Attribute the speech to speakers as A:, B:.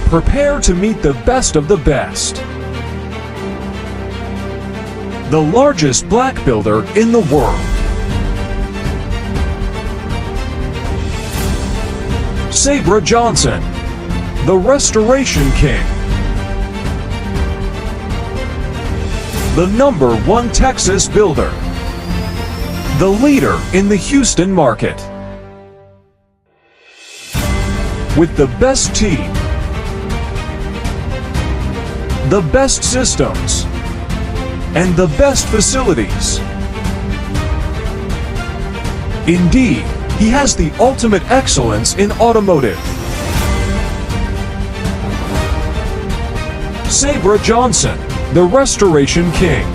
A: Prepare to meet the best of the best. The largest black builder in the world. Sabra Johnson, the Restoration King. The #1 Texas builder. The leader in the Houston market. With the best team, the best systems, and the best facilities. Indeed, he has the ultimate excellence in automotive. Sabra Johnson, the Restoration King.